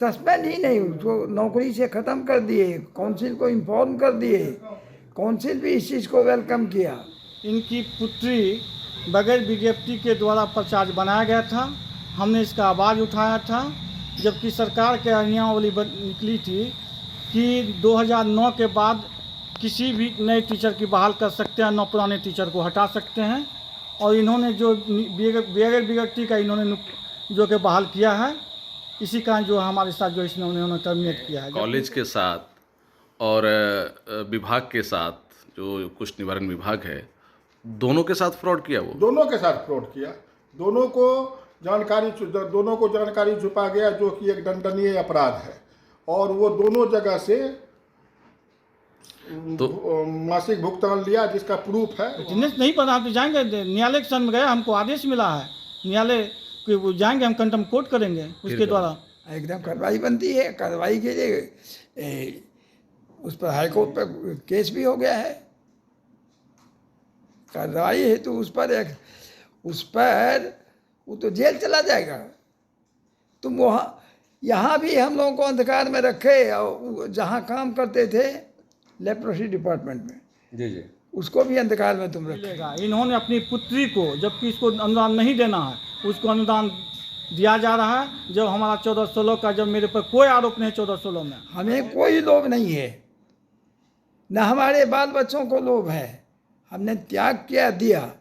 Suspend ही नहीं, उसको नौकरी से ख़त्म कर दिए, काउंसिल को इन्फॉर्म कर दिए, काउंसिल भी इस चीज़ को वेलकम किया। इनकी पुत्री बगैर विज्ञप्ति के द्वारा प्रचार बनाया गया था। हमने इसका आवाज़ उठाया था, जबकि सरकार के नियमावली निकली थी कि 2009 के बाद किसी भी नए टीचर की बहाल कर सकते हैं, न पुराने टीचर को हटा सकते हैं। और इन्होंने जो बगैर विज्ञप्ति का इन्होंने जो कि बहाल किया है, इसी कारण जो हमारे साथ जो इसने उन्होंने टर्मिनेट किया है। कॉलेज के साथ और विभाग के साथ जो कुछ निवारण विभाग है, दोनों के साथ फ्रॉड किया वो। दोनों के साथ फ्रॉड किया, दोनों को जानकारी छुपा गया, जो कि एक दंडनीय अपराध है। और वो दोनों जगह से तो मासिक भुगतान लिया, जिसका प्रूफ है। अटेंडेंस नहीं पता, आप तो जाएंगे न्यायालय के सामने गए, हमको आदेश मिला है न्यायालय कि वो जाएंगे, हम कंटेम्प्ट कोर्ट करेंगे उसके द्वारा। एकदम कार्रवाई बनती है, कार्रवाई के लिए उस पर हाईकोर्ट पर केस भी हो गया है। कार्रवाई है तो उस पर वो तो जेल चला जाएगा। तुम वहाँ यहाँ भी हम लोगों को अंधकार में रखे, और जहाँ काम करते थे लेप्रोसी डिपार्टमेंट में, जी उसको भी अंधकार में तुम रखे। मिलेगा। इन्होंने अपनी पुत्री को, जबकि इसको अनुदान नहीं देना है, उसको अनुदान दिया जा रहा है। जब हमारा 1416 का, जब मेरे पर कोई आरोप नहीं 1416 में। हमें कोई लोभ नहीं है, न हमारे बाल बच्चों को लोभ है। हमने त्याग किया, दिया।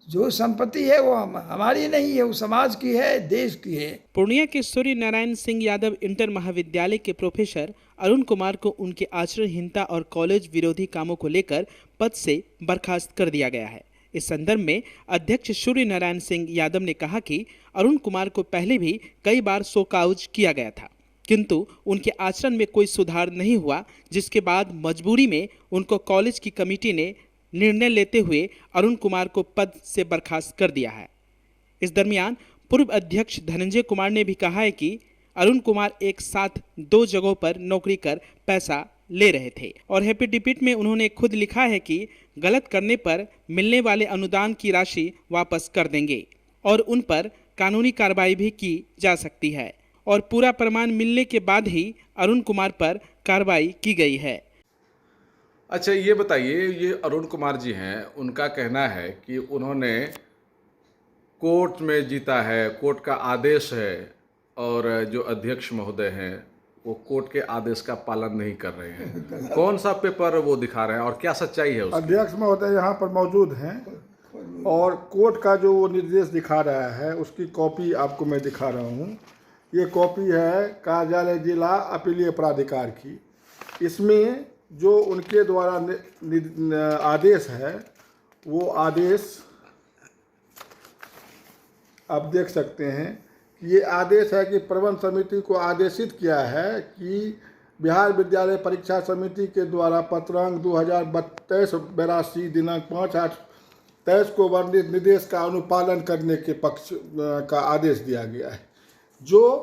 जो संपत्ति है वो हमारी नहीं है, वो समाज की है, देश की है। पूर्णिया के सूर्य नारायण सिंह यादव इंटर महाविद्यालय के प्रोफेसर अरुण कुमार को उनके आचरणहीनता और कॉलेज विरोधी कामों को लेकर पद से बर्खास्त कर दिया गया है। इस संदर्भ में अध्यक्ष सूर्य नारायण सिंह यादव ने कहा कि अरुण कुमार को पहले भी कई बार शोकॉज किया गया था, किंतु उनके आचरण में कोई सुधार नहीं हुआ, जिसके बाद मजबूरी में उनको कॉलेज की कमेटी ने निर्णय लेते हुए अरुण कुमार को पद से बर्खास्त कर दिया है। इस दरमियान पूर्व अध्यक्ष धनंजय कुमार ने भी कहा है कि अरुण कुमार एक साथ 2 जगहों पर नौकरी कर पैसा ले रहे थे, और हैप्पी डिपिट में उन्होंने खुद लिखा है कि गलत करने पर मिलने वाले अनुदान की राशि वापस कर देंगे और उन पर कानूनी कार्रवाई भी की जा सकती है, और पूरा प्रमाण मिलने के बाद ही अरुण कुमार पर कार्रवाई की गई है। अच्छा, ये बताइए, ये अरुण कुमार जी हैं, उनका कहना है कि उन्होंने कोर्ट में जीता है, कोर्ट का आदेश है, और जो अध्यक्ष महोदय हैं वो कोर्ट के आदेश का पालन नहीं कर रहे हैं। कौन सा पेपर वो दिखा रहे हैं और क्या सच्चाई है उसकी? अध्यक्ष महोदय यहाँ पर मौजूद हैं, और कोर्ट का जो वो निर्देश दिखा रहा है, उसकी कॉपी आपको मैं दिखा रहा हूँ। ये कॉपी है कार्यालय जिला अपीलीय प्राधिकार की। इसमें जो उनके द्वारा आदेश है, वो आदेश आप देख सकते हैं। ये आदेश है कि प्रबंध समिति को आदेशित किया है कि बिहार विद्यालय परीक्षा समिति के द्वारा पत्रांक 2023-82 दिनांक 5/8-23 को वर्णित निर्देश का अनुपालन करने के पक्ष का आदेश दिया गया है। जो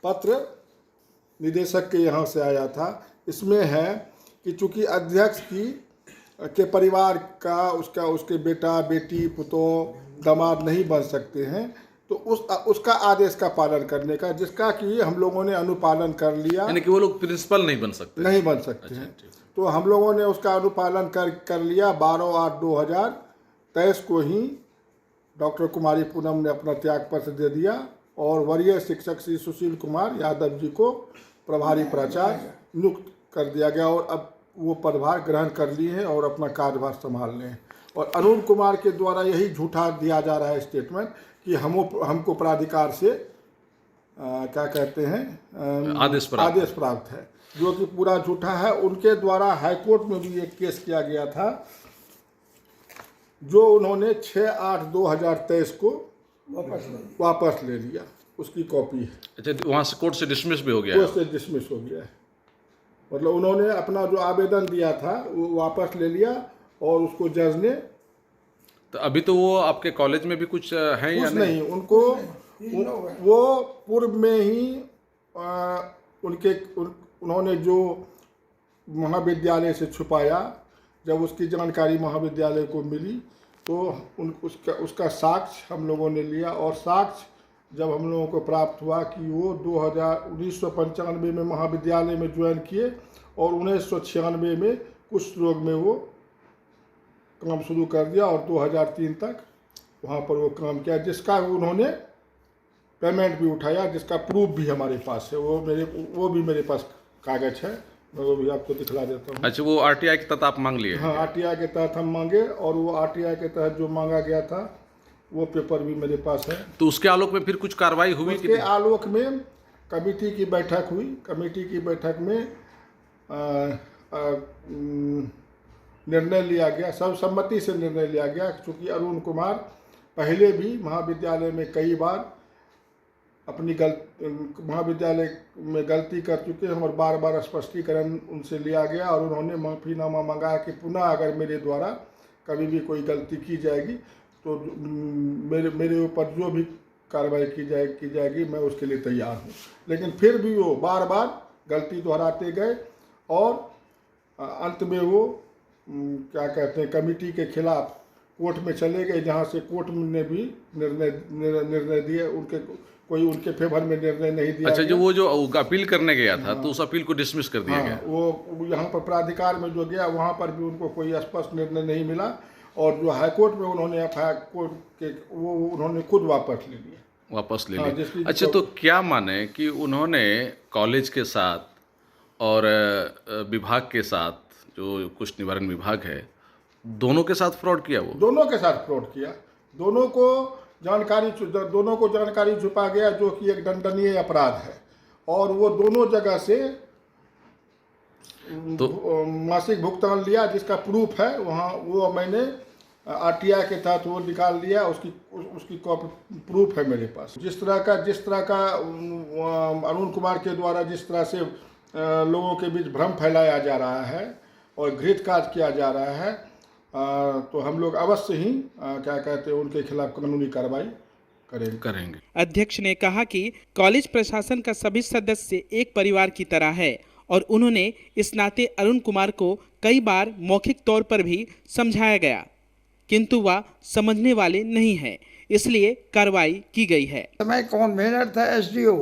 पत्र निदेशक के यहाँ से आया था, इसमें है कि चूंकि अध्यक्ष के परिवार का उसके बेटा बेटी पुतोह दामाद नहीं बन सकते हैं, तो उसका आदेश का पालन करने का, जिसका कि हम लोगों ने अनुपालन कर लिया। यानी कि वो लोग प्रिंसिपल नहीं बन सकते हैं। तो हम लोगों ने उसका अनुपालन कर लिया। 12/8/2023 को ही डॉक्टर कुमारी पूनम ने अपना त्यागपत्र दे दिया, और वरीय शिक्षक श्री सुशील कुमार यादव जी को प्रभारी प्राचार्य नियुक्त कर दिया गया, और अब वो पदभार ग्रहण कर लिए हैं और अपना कार्यभार संभाल रहे हैं। और अरुण कुमार के द्वारा यही झूठा दिया जा रहा है स्टेटमेंट कि हमको प्राधिकार से क्या कहते हैं आदेश प्राप्त है, जो कि पूरा झूठा है। उनके द्वारा हाईकोर्ट में भी एक केस किया गया था, जो उन्होंने 6/8/2023 को वापस ले लिया। उसकी कॉपी है। अच्छा, वहाँ से कोर्ट से डिसमिस भी हो गया? कोर्ट से डिसमिस हो गया है, मतलब उन्होंने अपना जो आवेदन दिया था वो वापस ले लिया, और उसको जज ने। तो अभी तो वो आपके कॉलेज में भी कुछ है या नहीं? उनको वो पूर्व में ही उन्होंने जो महाविद्यालय से छुपाया, जब उसकी जानकारी महाविद्यालय को मिली तो उसका साक्ष्य हम लोगों ने लिया, और साक्ष्य जब हम लोगों को प्राप्त हुआ कि वो 1995 में महाविद्यालय में ज्वाइन किए और 1996 में कुष्ठ रोग में वो काम शुरू कर दिया और 2003 तक वहाँ पर वो काम किया, जिसका उन्होंने पेमेंट भी उठाया, जिसका प्रूफ भी हमारे पास है। वो भी मेरे पास कागज है, मैं वो भी आपको दिखला देता हूँ। अच्छा, वो आरटीआई के तहत आप मांग लिए? हाँ, आरटीआई के तहत हम मांगे और वो आरटीआई के तहत जो मांगा गया था वो पेपर भी मेरे पास है। तो उसके आलोक में फिर कुछ कार्रवाई हुई? उसके आलोक में कमेटी की बैठक हुई। कमेटी की बैठक में निर्णय लिया गया, सर्वसम्मति से निर्णय लिया गया, क्योंकि अरुण कुमार पहले भी महाविद्यालय में कई बार अपनी महाविद्यालय में गलती कर चुके हैं और बार बार स्पष्टीकरण उनसे लिया गया और उन्होंने माफ़ीनामा मंगाया कि पुनः अगर मेरे द्वारा कभी भी कोई गलती की जाएगी तो मेरे ऊपर जो भी कार्रवाई की जाएगी मैं उसके लिए तैयार हूँ। लेकिन फिर भी वो बार बार गलती दोहराते गए और अंत में वो क्या कहते हैं, कमेटी के खिलाफ कोर्ट में चले गए, जहाँ से कोर्ट ने भी निर्णय दिए, उनके फेवर में निर्णय नहीं दिया। अच्छा, जो अपील करने गया था तो उस अपील को डिसमिस कर दिया गया। वो यहाँ पर प्राधिकार में जो गया वहाँ पर भी उनको कोई स्पष्ट निर्णय नहीं मिला और जो हाईकोर्ट में उन्होंने FIR कोर्ट के वो उन्होंने खुद वापस ले लिया। अच्छा, तो क्या माने कि उन्होंने कॉलेज के साथ और विभाग के साथ, जो कुष्ठ निवारण विभाग है, दोनों के साथ फ्रॉड किया? वो दोनों के साथ फ्रॉड किया। दोनों को जानकारी छुपा गया, जो कि एक दंडनीय अपराध है। और वो दोनों जगह से तो मासिक भुगतान लिया, जिसका प्रूफ है वहाँ, वो मैंने आरटीआई के तहत वो निकाल लिया, उसकी कॉपी प्रूफ है मेरे पास। जिस तरह का अरुण कुमार के द्वारा जिस तरह से लोगों के बीच भ्रम फैलाया जा रहा है और घृत काट किया जा रहा है, तो हम लोग अवश्य ही क्या कहते हैं, उनके खिलाफ कानूनी कार्रवाई करेंगे। अध्यक्ष ने कहा कि कॉलेज प्रशासन का सभी सदस्य एक परिवार की तरह है और उन्होंने इस नाते अरुण कुमार को कई बार मौखिक तौर पर भी समझाया गया, किंतु वह समझने वाले नहीं है, इसलिए कार्रवाई की गई है। मैं कन्वीनर था SDO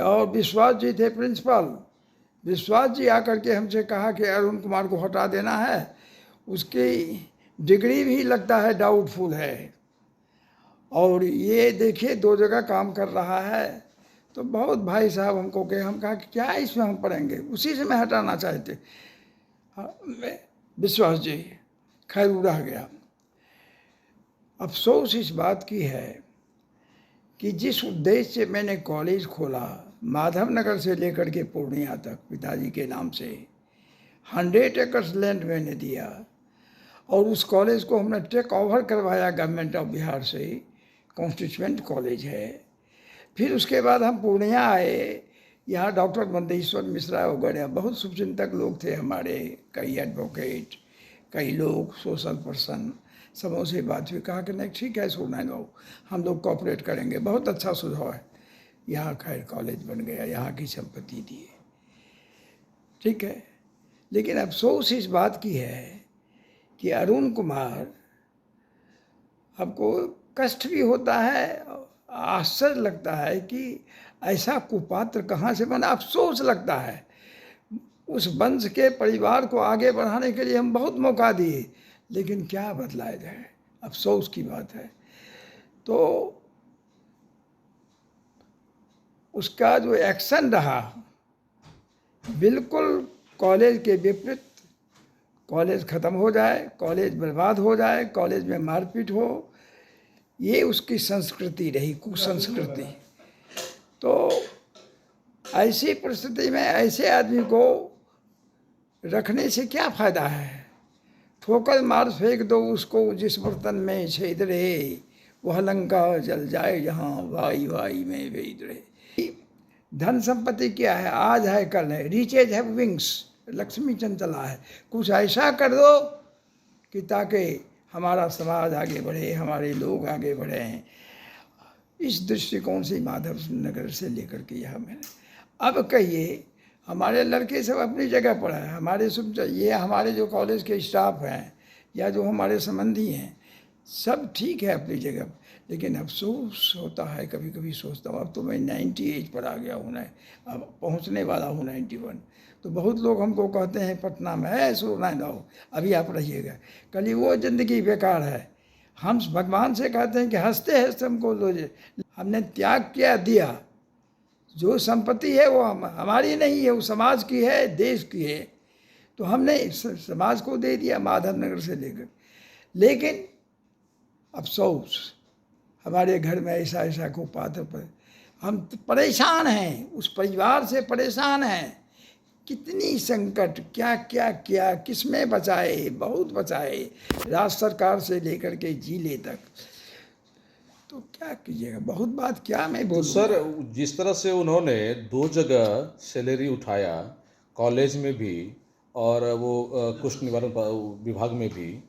और विश्वास जी थे प्रिंसिपल। विश्वास जी आकर के हमसे कहा कि अरुण कुमार को हटा देना है, उसकी डिग्री भी लगता है डाउटफुल है और ये देखिए 2 जगह काम कर रहा है। तो बहुत भाई साहब हमको कहे, हम कहा कि क्या इसमें हम पढ़ेंगे, उसी से मैं हटाना चाहते। विश्वास जी खैर रह गया। अफसोस इस बात की है कि जिस उद्देश्य से मैंने कॉलेज खोला, माधव नगर से लेकर के पूर्णिया तक पिताजी के नाम से 100 एकड़ लैंड मैंने दिया और उस कॉलेज को हमने टेक ओवर करवाया गवर्नमेंट ऑफ बिहार से, कॉन्स्टिट्यूएंट कॉलेज है। फिर उसके बाद हम पूर्णिया आए, यहाँ डॉक्टर मंदेश्वर मिश्रा वगैरह बहुत शुभचिंतक लोग थे हमारे, कई एडवोकेट, कई लोग सोशल पर्सन, सबों से बात हुई, कहा कि नहीं ठीक है सुनाए लो, हम लोग कोऑपरेट करेंगे, बहुत अच्छा सुझाव है। यहाँ खैर कॉलेज बन गया, यहाँ की संपत्ति दिए, ठीक है। लेकिन अफसोस इस बात की है कि अरुण कुमार, हमको कष्ट भी होता है, आश्चर्य लगता है कि ऐसा कुपात्र कहाँ से बना। अफसोस लगता है, उस वंश के परिवार को आगे बढ़ाने के लिए हम बहुत मौका दिए, लेकिन क्या बदलाया जाए, अफसोस की बात है। तो उसका जो एक्शन रहा बिल्कुल कॉलेज के विपरीत, कॉलेज ख़त्म हो जाए, कॉलेज बर्बाद हो जाए, कॉलेज में मारपीट हो, ये उसकी संस्कृति रही, कुसंस्कृति। तो ऐसी परिस्थिति में ऐसे आदमी को रखने से क्या फ़ायदा है। ठोकर मार फेंक दो उसको जिस बर्तन में छेद रहे, वह लंका जल जाए जहाँ वाई वाई में वेद रहे। धन संपत्ति क्या है, आज है कल है, रिचेज हैव विंग्स, लक्ष्मी चंचला है। कुछ ऐसा कर दो कि ताकि हमारा समाज आगे बढ़े, हमारे लोग आगे बढ़ें। इस दृष्टिकोण से माधव नगर से लेकर के यहाँ मैंने, अब कहिए हमारे लड़के सब अपनी जगह पर हैं, हमारे सब, ये हमारे जो कॉलेज के स्टाफ हैं या जो हमारे संबंधी हैं, सब ठीक है अपनी जगह, लेकिन अफसोस होता है, कभी कभी सोचता हूँ अब तो मैं 90 एज पर आ गया हूँ, अब पहुँचने वाला हूँ 91। तो बहुत लोग हमको कहते हैं पटना में है सो नहीं रहो, अभी आप रहिएगा, कल वो ज़िंदगी बेकार है। हम भगवान से कहते हैं कि हंसते हंसते हमको लो, हमने त्याग किया दिया, जो संपत्ति है वो हमारी नहीं है, वो समाज की है, देश की है, तो हमने समाज को दे दिया माधव नगर से लेकर। लेकिन अफसोस हमारे घर में ऐसा ऐसा को पात्र पर हम परेशान हैं, उस परिवार से परेशान हैं। कितनी संकट, क्या क्या क्या, किस में बचाए, बहुत बचाए, राज्य सरकार से लेकर के जिले तक, तो क्या कीजिएगा, बहुत बात क्या मैं तो बोलूँ। सर, जिस तरह से उन्होंने 2 जगह सैलरी उठाया, कॉलेज में भी और वो कुष्ठ निवारण विभाग में भी,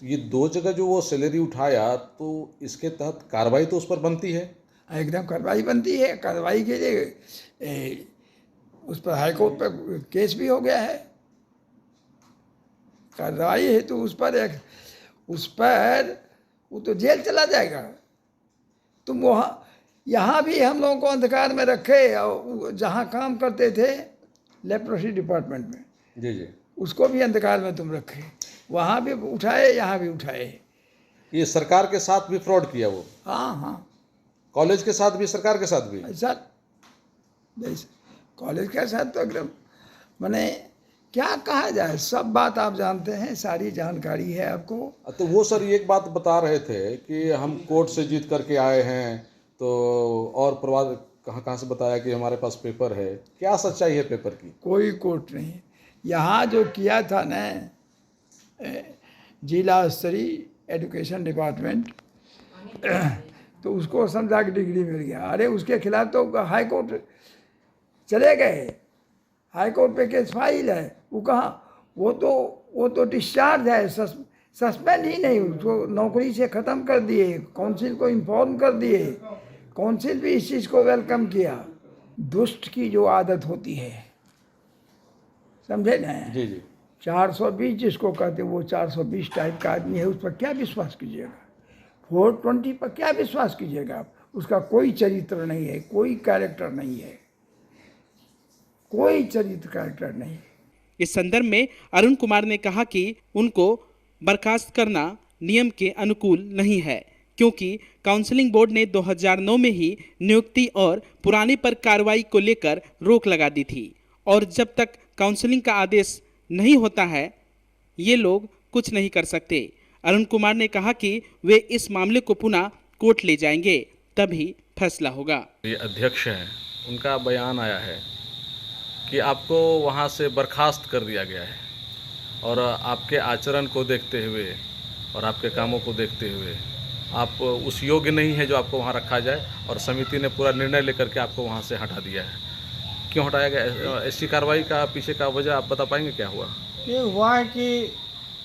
ये 2 जगह जो वो सैलरी उठाया, तो इसके तहत कार्रवाई तो उस पर बनती है। एकदम कार्रवाई बनती है, कार्रवाई के लिए उस पर हाईकोर्ट पर केस भी हो गया है, कार्रवाई है तो उस पर वो तो जेल चला जाएगा। तुम वहाँ यहाँ भी हम लोगों को अंधकार में रखे, और जहाँ काम करते थे लेप्रोसी डिपार्टमेंट में, जी जी, उसको भी अंधकार में तुम रखे, वहाँ भी उठाए, यहाँ भी उठाए। ये सरकार के साथ भी फ्रॉड किया वो, हाँ हाँ, कॉलेज के साथ भी, सरकार के साथ भी। ऐसा जैसे कॉलेज के साथ तो एकदम माने क्या कहा जाए, सब बात आप जानते हैं, सारी जानकारी है आपको। तो वो सर एक बात बता रहे थे कि हम कोर्ट से जीत करके आए हैं, तो और प्रवाद कहाँ कहाँ से बताया कि हमारे पास पेपर है, क्या सच्चाई है पेपर की? कोई कोर्ट नहीं, यहाँ जो किया था ना जिला स्तरीय एजुकेशन डिपार्टमेंट, तो उसको समझा कि डिग्री मिल गया। अरे उसके खिलाफ तो हाई कोर्ट चले गए, हाई कोर्ट पे केस फाइल है, वो कहाँ, वो तो डिस्चार्ज है, सस्पेंड ही नहीं, उसको नौकरी से ख़त्म कर दिए, काउंसिल को इन्फॉर्म कर दिए, काउंसिल भी इस चीज़ को वेलकम किया। दुष्ट की जो आदत होती है, समझे ना? जी जी, 420 जिसको कहते हैं, वो 420 टाइप का आदमी है, उस पर क्या विश्वास कीजिएगा? 420 पर क्या विश्वास कीजिएगा आप? उसका कोई चरित्र नहीं है, कोई कैरेक्टर नहीं है, कोई चरित्र कैरेक्टर नहीं। इस संदर्भ में अरुण कुमार ने कहा कि उनको बर्खास्त करना नियम के अनुकूल नहीं है, क्योंकि काउंसलिंग बोर्ड ने 2009 में ही नियुक्ति और पुराने पर कार्रवाई को लेकर रोक लगा दी थी, और जब तक काउंसलिंग का आदेश नहीं होता है ये लोग कुछ नहीं कर सकते। अरुण कुमार ने कहा कि वे इस मामले को पुनः कोर्ट ले जाएंगे, तभी फैसला होगा। ये अध्यक्ष हैं, उनका बयान आया है कि आपको वहाँ से बर्खास्त कर दिया गया है, और आपके आचरण को देखते हुए और आपके कामों को देखते हुए आप उस योग्य नहीं है जो आपको वहाँ रखा जाए, और समिति ने पूरा निर्णय लेकर के आपको वहाँ से हटा दिया है। क्यों हटाया गया? ऐसी कार्रवाई का पीछे का वजह आप बता पाएंगे क्या हुआ? ये हुआ है कि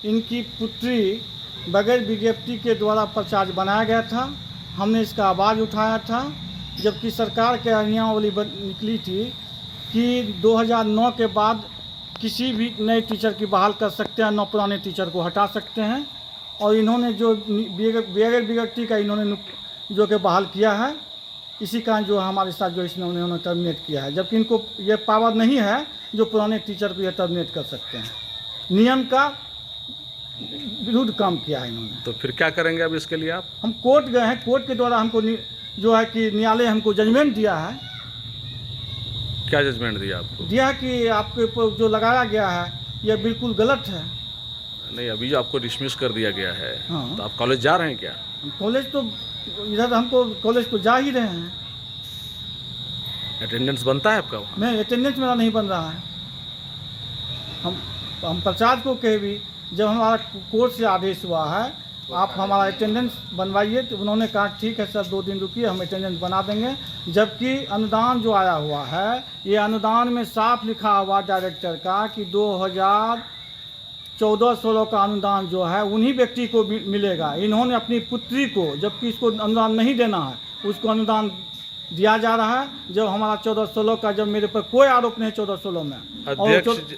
इनकी पुत्री बगैर विज्ञप्ति के द्वारा प्रचार बनाया गया था। हमने इसका आवाज़ उठाया था, जबकि सरकार के नियमावली निकली थी कि 2009 के बाद किसी भी नए टीचर की बहाल कर सकते हैं, न पुराने टीचर को हटा सकते हैं। और इन्होंने जो बगैर विज्ञप्ति का इन्होंने जो कि बहाल किया है, इसी कारण जो हमारे साथ जो इन्होंने टर्मिनेट किया है, जबकि इनको ये पावर नहीं है जो पुराने टीचर को ये टर्मिनेट कर सकते हैं। नियम का विरुद्ध काम किया है इन्होंने। तो फिर क्या करेंगे अब इसके लिए आप? हम कोर्ट गए हैं, कोर्ट के द्वारा हमको जो है कि न्यायालय हमको जजमेंट दिया है। क्या जजमेंट दिया आपको? दिया है कि आपके ऊपर जो लगाया गया है यह बिल्कुल गलत है। नहीं, अभी जो आपको डिसमिस कर दिया गया है, हाँ। तो आप कॉलेज जा रहे हैं क्या? कॉलेज तो इधर हमको कॉलेज तो जा ही रहे हैं। अटेंडेंस बनता है आपका वहाँ? नहीं, अटेंडेंस मेरा नहीं बन रहा है। हम प्रचार को कहे भी, जब हमारा कोर्ट से आदेश हुआ है आप हमारा अटेंडेंस बनवाइए, तो उन्होंने कहा ठीक है सर 2 दिन रुकिए, हम अटेंडेंस बना देंगे। जबकि अनुदान जो आया हुआ है, ये अनुदान में साफ लिखा हुआ डायरेक्टर का कि 2014-16 का अनुदान जो है उन्हीं व्यक्ति को मिलेगा। इन्होंने अपनी पुत्री को, जबकि इसको अनुदान नहीं देना है, उसको अनुदान दिया जा रहा है। जब हमारा 14-16 का, जब मेरे पर कोई आरोप नहीं 14-16 में।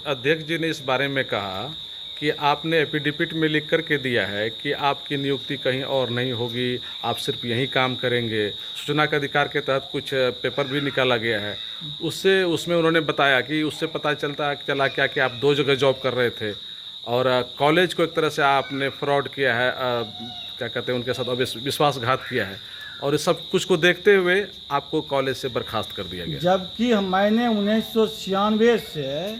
अध्यक्ष जी ने इस बारे में कहा कि आपने एफिडेविट में लिख कर के दिया है कि आपकी नियुक्ति कहीं और नहीं होगी, आप सिर्फ यहीं काम करेंगे। सूचना के अधिकार के तहत कुछ पेपर भी निकाला गया है, उसमें उन्होंने बताया कि उससे पता चला क्या कि आप 2 जगह जॉब कर रहे थे और कॉलेज को एक तरह से आपने फ्रॉड किया है, क्या कहते हैं, उनके साथ विश्वासघात किया है, और इस सब कुछ को देखते हुए आपको कॉलेज से बर्खास्त कर दिया गया। जबकि मैंने 1996 से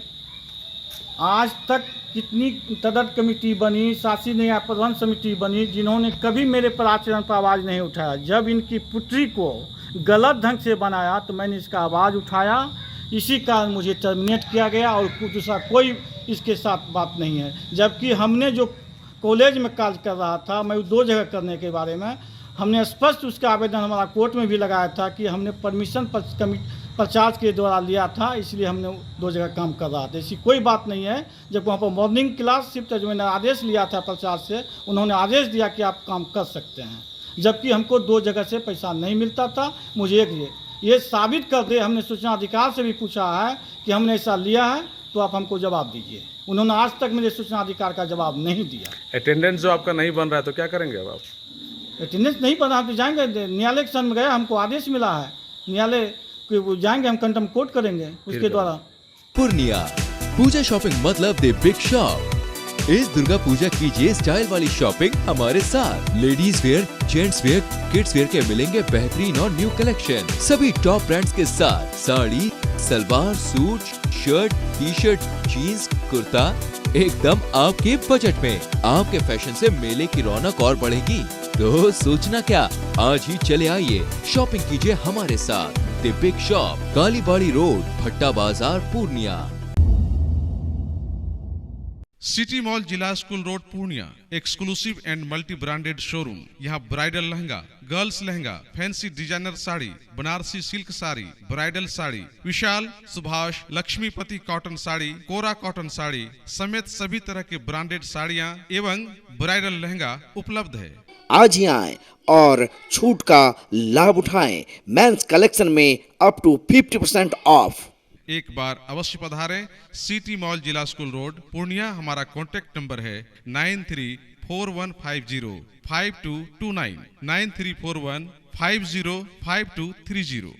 आज तक कितनी तदर्थ कमेटी बनी, शासी न्याय प्रबंध समिति बनी, जिन्होंने कभी मेरे पर आचरण पर आवाज़ नहीं उठाया। जब इनकी पुत्री को गलत ढंग से बनाया तो मैंने इसका आवाज़ उठाया, इसी कारण मुझे टर्मिनेट किया गया और दूसरा कोई इसके साथ बात नहीं है। जबकि हमने जो कॉलेज में कार्य कर रहा था, मैं 2 जगह करने के बारे में हमने स्पष्ट उसका आवेदन हमारा कोर्ट में भी लगाया था कि हमने परमिशन प्रचार्ज के द्वारा लिया था, इसलिए हमने 2 जगह काम कर रहा था। ऐसी कोई बात नहीं है। जब वहाँ पर मॉर्निंग क्लास शिफ्ट जो मैंने आदेश लिया था प्रचार से, उन्होंने आदेश दिया कि आप काम कर सकते हैं, जबकि हमको 2 जगह से पैसा नहीं मिलता था। मुझे ये साबित कर दे, हमने सूचना अधिकार से भी पूछा है कि हमने ऐसा लिया है तो आप हमको जवाब दीजिए। उन्होंने आज तक मेरे सूचना अधिकार का जवाब नहीं दिया। अटेंडेंस जो आपका नहीं बन रहा है तो क्या करेंगे अब आप? अटेंडेंस नहीं बना तो जाएंगे, न्यायालय के सामने गया, हमको आदेश मिला है न्यायालय के, जाएंगे हम कंटेम्प्ट कोर्ट करेंगे उसके द्वारा। पूर्णिया पूजा शॉपिंग मतलब द बिग शॉप। इस दुर्गा पूजा कीजिए स्टाइल वाली शॉपिंग हमारे साथ। Ladies wear, gents wear, kids wear के मिलेंगे बेहतरीन और न्यू कलेक्शन सभी टॉप ब्रांड्स के साथ। Sari, salwar suit, shirt, T shirt, jeans, kurta एकदम आपके बजट में। आपके फैशन से मेले की रौनक और बढ़ेगी, तो सोचना क्या, आज ही चले आइए, शॉपिंग कीजिए हमारे साथ। The big shop, Kalibari road, Bhatta Bazaar, Purnia. City mall जिला school road Purnia, exclusive and multi branded showroom. यहाँ bridal lehenga, girls lehenga, fancy designer sari, Banarasi silk sari, bridal sari, Vishal, Subhash, Laxmipati cotton sari, kora cotton sari समेत सभी तरह के ब्रांडेड साड़ियाँ एवं ब्राइडल लहंगा उपलब्ध है। आज ही आएं और छूट का लाभ उठाएं। मेंस कलेक्शन में अप टू 50% ऑफ। एक बार अवश्य पधारें। सिटी मॉल जिला स्कूल रोड पूर्णिया। हमारा कॉन्टेक्ट नंबर है 9341505229 9341505230।